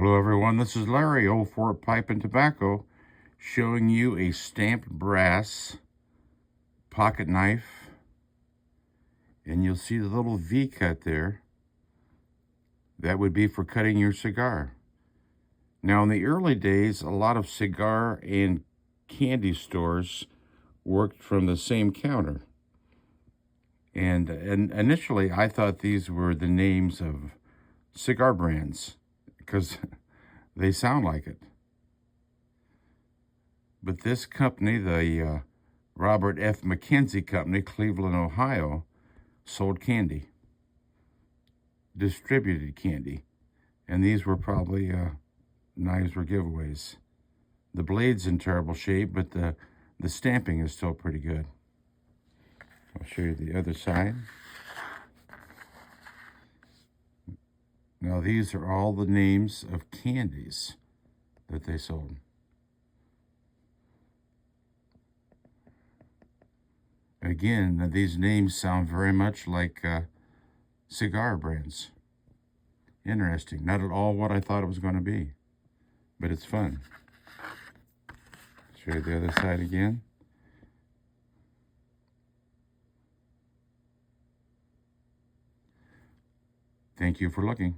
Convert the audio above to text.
Hello everyone, this is Larry, Old Fort Pipe and Tobacco, showing you a stamped brass pocket knife. And you'll see the little V cut there. That would be for cutting your cigar. Now in the early days, a lot of cigar and candy stores worked from the same counter. And initially I thought these were the names of cigar brands because they sound like it. But this company, the Robert F. McKenzie Company, Cleveland, Ohio, sold candy, distributed candy. And these were probably knives were giveaways. The blade's in terrible shape, but the stamping is still pretty good. I'll show you the other side. Now these are all the names of candies that they sold. Again, these names sound very much like cigar brands. Interesting. Not at all what I thought it was going to be, but it's fun. Show you the other side again. Thank you for looking.